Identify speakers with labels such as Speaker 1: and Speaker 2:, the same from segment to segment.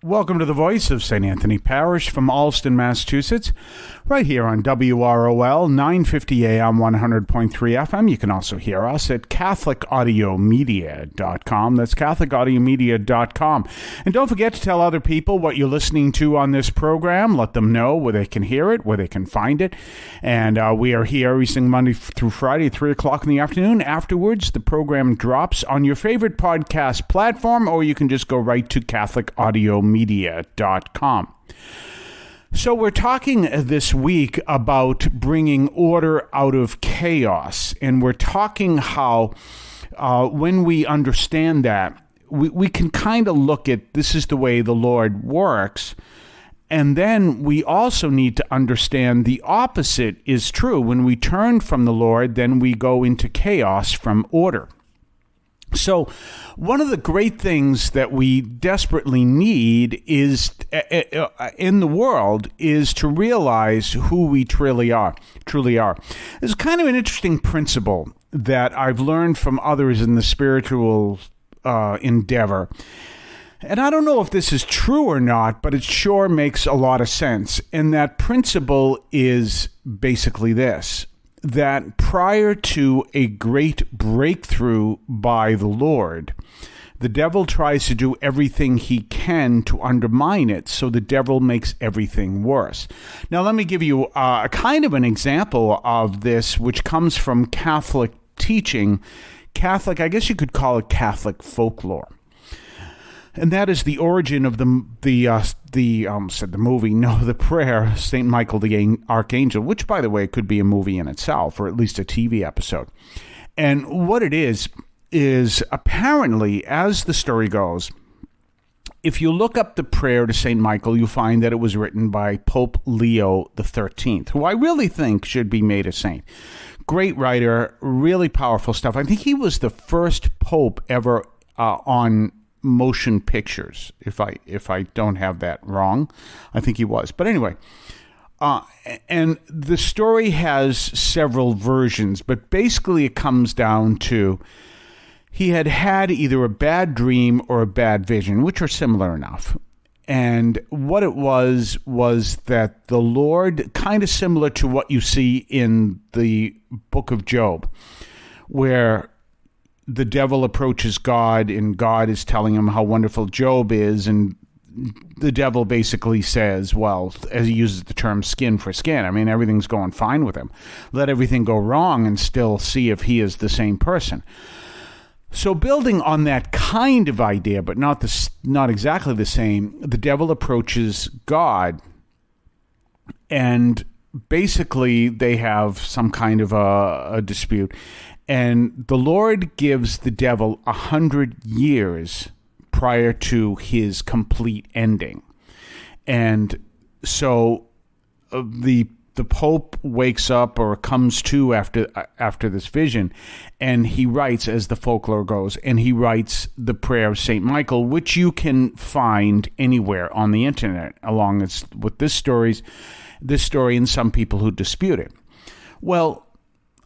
Speaker 1: Welcome to the voice of St. Anthony Parish from Allston, Massachusetts, right here on WROL 950 AM 100.3 FM. You can also hear us at CatholicAudiomedia.com. That's CatholicAudiomedia.com. And don't forget to tell other people what you're listening to on this program. Let them know where they can hear it, where they can find it. And we are here every single Monday through Friday at 3 o'clock in the afternoon. Afterwards, the program drops on your favorite podcast platform, or you can just go right to CatholicAudiomedia.com. So we're talking this week about bringing order out of chaos, and we're talking how when we understand that, we can kind of look at this is the way the Lord works, and then we also need to understand the opposite is true. When we turn from the Lord, then we go into chaos from order. So one of the great things that we desperately need is in the world is to realize who we truly are. There's kind of an interesting principle that I've learned from others in the spiritual endeavor. And I don't know if this is true or not, but it sure makes a lot of sense. And that principle is basically this: that prior to a great breakthrough by the Lord, the devil tries to do everything he can to undermine it, so the devil makes everything worse. Now, let me give you a kind of an example of this, which comes from Catholic teaching, I guess you could call it Catholic folklore. And that is the origin of the prayer, St. Michael the Archangel, which, by the way, could be a movie in itself, or at least a TV episode. And what it is apparently, as the story goes, if you look up the prayer to St. Michael, you find that it was written by Pope Leo XIII, who I really think should be made a saint. Great writer, really powerful stuff. I think he was the first pope ever on motion pictures, if I don't have that wrong. I think he was. But anyway, and the story has several versions, but basically it comes down to he had either a bad dream or a bad vision, which are similar enough. And what it was that the Lord, kind of similar to what you see in the book of Job, where the devil approaches God, and God is telling him how wonderful Job is, and the devil basically says, well, as he uses the term skin for skin, I mean, everything's going fine with him. Let everything go wrong and still see if he is the same person. So building on that kind of idea, but not exactly the same, the devil approaches God, and basically they have some kind of a dispute. And the Lord gives the devil 100 years prior to his complete ending. And so the Pope wakes up or comes to after this vision, and he writes, as the folklore goes, and he writes the prayer of St. Michael, which you can find anywhere on the internet, along with this story and some people who dispute it. Well,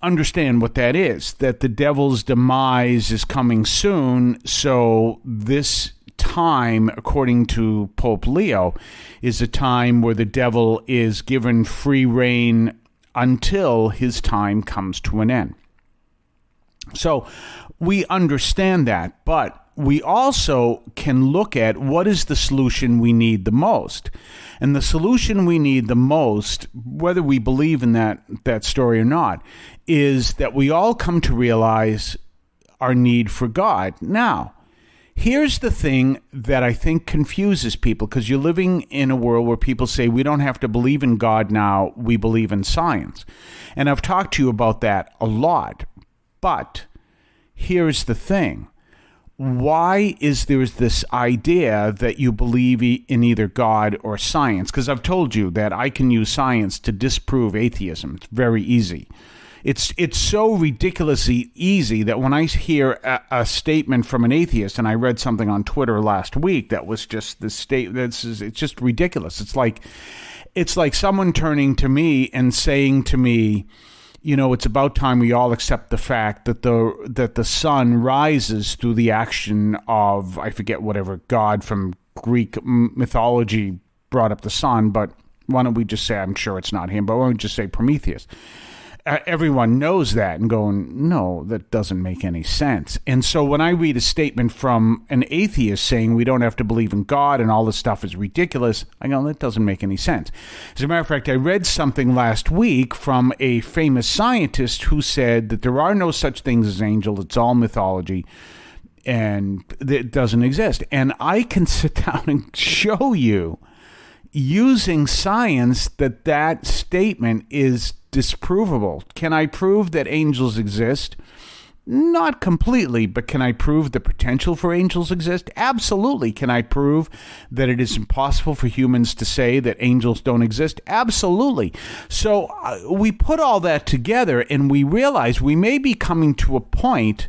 Speaker 1: understand what that is, that the devil's demise is coming soon. So this time, according to Pope Leo, is a time where the devil is given free rein until his time comes to an end. So we understand that, but we also can look at what is the solution we need the most. And the solution we need the most, whether we believe in that story or not, is that we all come to realize our need for God. Now, here's the thing that I think confuses people, because you're living in a world where people say we don't have to believe in God now, we believe in science. And I've talked to you about that a lot. But here's the thing. Why is there this idea that you believe in either God or science? Because I've told you that I can use science to disprove atheism. It's very easy. It's so ridiculously easy that when I hear a statement from an atheist, and I read something on Twitter last week that was just it's just ridiculous. It's like someone turning to me and saying to me, you know, it's about time we all accept the fact that the sun rises through the action of, I forget, whatever god from Greek mythology brought up the sun, but why don't we just say, I'm sure it's not him, but why don't we just say Prometheus? Everyone knows that and going, no, that doesn't make any sense. And so when I read a statement from an atheist saying we don't have to believe in God and all this stuff is ridiculous, I go, that doesn't make any sense. As a matter of fact, I read something last week from a famous scientist who said that there are no such things as angels. It's all mythology and it doesn't exist. And I can sit down and show you using science that statement is disprovable. Can I prove that angels exist? Not completely, but can I prove the potential for angels exist? Absolutely. Can I prove that it is impossible for humans to say that angels don't exist? Absolutely. So we put all that together and we realize we may be coming to a point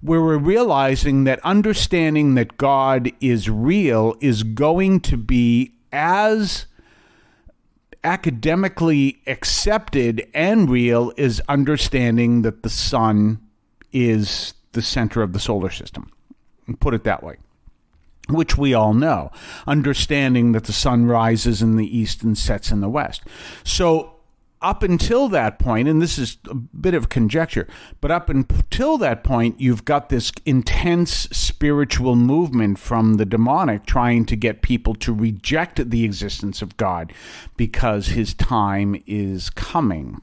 Speaker 1: where we're realizing that understanding that God is real is going to be as academically accepted and real is understanding that the sun is the center of the solar system. Put it that way, which we all know. Understanding that the sun rises in the east and sets in the west. So up until that point, and this is a bit of conjecture, but up until that point, you've got this intense spiritual movement from the demonic trying to get people to reject the existence of God because his time is coming.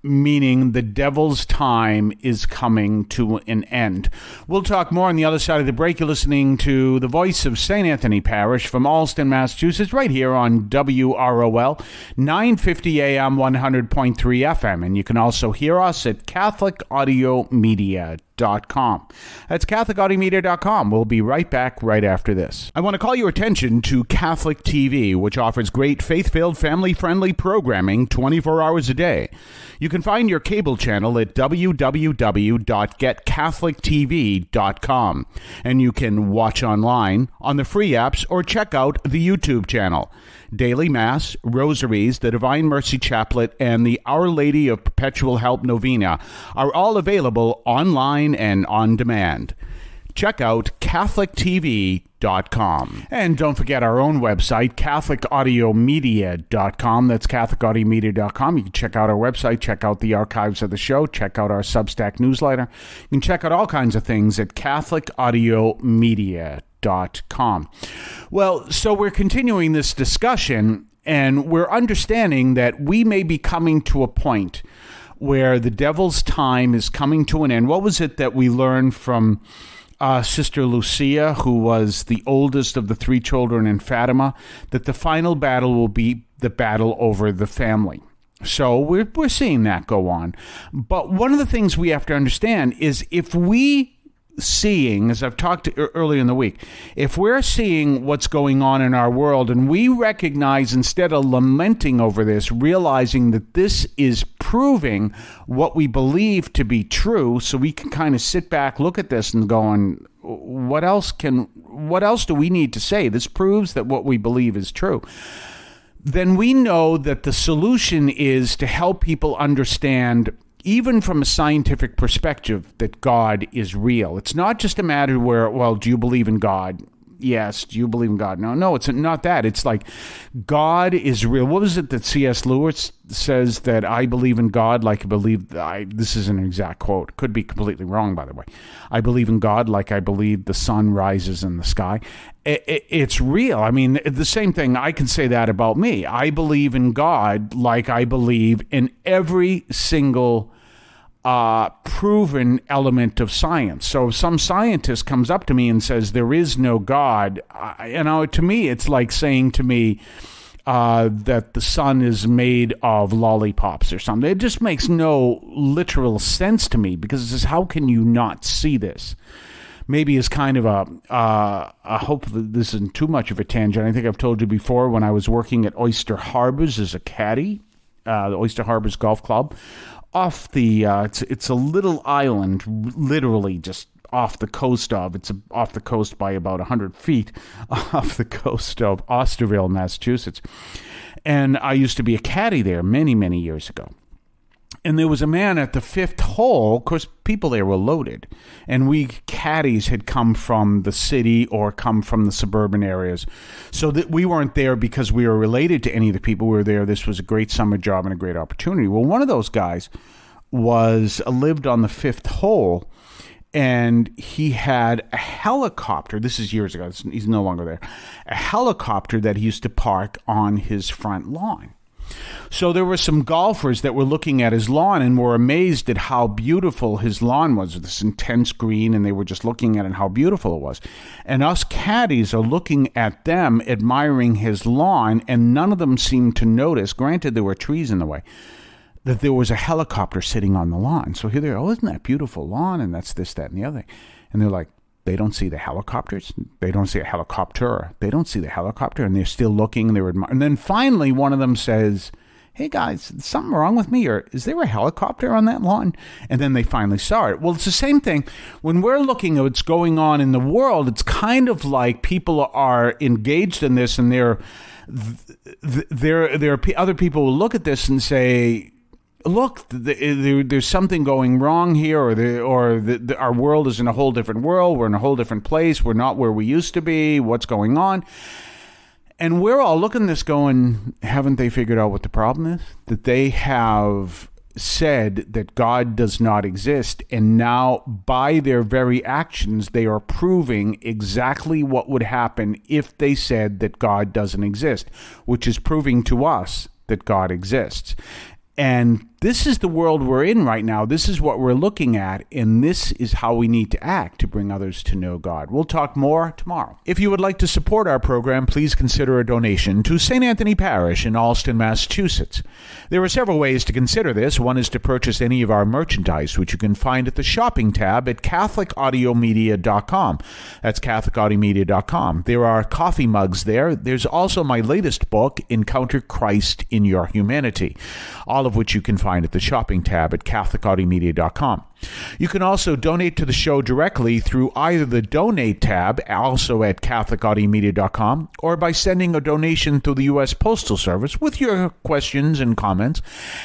Speaker 1: Meaning the devil's time is coming to an end. We'll talk more on the other side of the break. You're listening to the voice of St. Anthony Parish from Allston, Massachusetts, right here on WROL, 950 AM, 100.3 FM. And you can also hear us at CatholicAudiomedia.com. That's CatholicAudiomedia.com. We'll be right back right after this. I want to call your attention to Catholic TV, which offers great faith-filled, family-friendly programming 24 hours a day. You can find your cable channel at www.getcatholictv.com, and you can watch online on the free apps or check out the YouTube channel. Daily Mass, Rosaries, the Divine Mercy Chaplet, and the Our Lady of Perpetual Help Novena are all available online and on demand. Check out CatholicTV.com. And don't forget our own website, CatholicAudiomedia.com. That's CatholicAudiomedia.com. You can check out our website, check out the archives of the show, check out our Substack newsletter. You can check out all kinds of things at CatholicAudiomedia.com. Well, so we're continuing this discussion, and we're understanding that we may be coming to a point where the devil's time is coming to an end. What was it that we learned from Sister Lucia, who was the oldest of the three children in Fatima, that the final battle will be the battle over the family? So we're seeing that go on. But one of the things we have to understand is if we seeing, as I've talked earlier in the week, if we're seeing what's going on in our world and we recognize, instead of lamenting over this, realizing that this is proving what we believe to be true, so we can kind of sit back, look at this and going, what else do we need to say? This proves that what we believe is true. Then we know that the solution is to help people understand, even from a scientific perspective, that God is real. It's not just a matter where, well, do you believe in God? Yes. Do you believe in God? No, it's not that. It's like God is real. What was it that C.S. Lewis says, that I believe in God like I believe, this is an exact quote, could be completely wrong, by the way. I believe in God like I believe the sun rises in the sky. It's real. I mean, the same thing, I can say that about me. I believe in God like I believe in every single proven element of science. So if some scientist comes up to me and says there is no God, to me it's like saying to me that the sun is made of lollipops or something. It just makes no literal sense to me, because it says, how can you not see this? Maybe as kind of I hope that this isn't too much of a tangent. I think I've told you before, when I was working at Oyster Harbors as a caddy, the Oyster Harbors Golf Club, off the, it's a little island, literally just off the coast of, it's off the coast by about 100 feet off the coast of Osterville, Massachusetts. And I used to be a caddy there many, many years ago. And there was a man at the fifth hole. Of course, people there were loaded. And we caddies had come from the city or come from the suburban areas. So that we weren't there because we were related to any of the people who were there. This was a great summer job and a great opportunity. Well, one of those guys lived on the fifth hole. And he had a helicopter. This is years ago. He's no longer there. A helicopter that he used to park on his front lawn. So there were some golfers that were looking at his lawn and were amazed at how beautiful his lawn was, this intense green, and they were just looking at it and how beautiful it was. And us caddies are looking at them, admiring his lawn, and none of them seemed to notice, granted there were trees in the way, that there was a helicopter sitting on the lawn. So here they are, oh, isn't that beautiful lawn? And that's this, that, and the other thing. And they're like, they don't see the helicopters. They don't see a helicopter. They don't see the helicopter. And they're still looking. And then finally, one of them says, hey, guys, is something wrong with me? Or is there a helicopter on that lawn? And then they finally saw it. Well, it's the same thing. When we're looking at what's going on in the world, it's kind of like people are engaged in this, and there are other people who look at this and say, look, there's something going wrong here, or our world is in a whole different world. We're in a whole different place. We're not where we used to be. What's going on? And we're all looking at this going, haven't they figured out what the problem is? That they have said that God does not exist, and now by their very actions, they are proving exactly what would happen if they said that God doesn't exist, which is proving to us that God exists. And this is the world we're in right now. This is what we're looking at, and this is how we need to act to bring others to know God. We'll talk more tomorrow. If you would like to support our program, please consider a donation to St. Anthony Parish in Allston, Massachusetts. There are several ways to consider this. One is to purchase any of our merchandise, which you can find at the shopping tab at CatholicAudiomedia.com. That's CatholicAudiomedia.com. There are coffee mugs there. There's also my latest book, Encounter Christ in Your Humanity, all of which you can find at the shopping tab at CatholicAudiomedia.com. You can also donate to the show directly through either the Donate tab, also at CatholicAudiomedia.com, or by sending a donation through the U.S. Postal Service with your questions and comments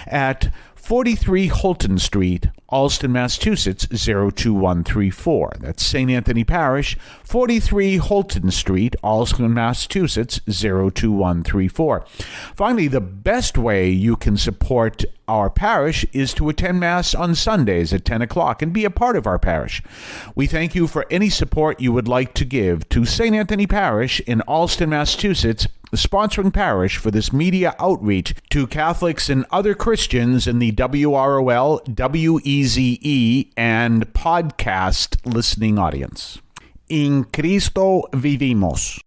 Speaker 1: at 43 Holton Street, Allston, Massachusetts, 02134. That's St. Anthony Parish, 43 Holton Street, Allston, Massachusetts, 02134. Finally, the best way you can support our parish is to attend Mass on Sundays at 10 o'clock and be a part of our parish. We thank you for any support you would like to give to St. Anthony Parish in Allston, Massachusetts, the sponsoring parish for this media outreach to Catholics and other Christians in the WROL, WEZE, and podcast listening audience. In Cristo vivimos.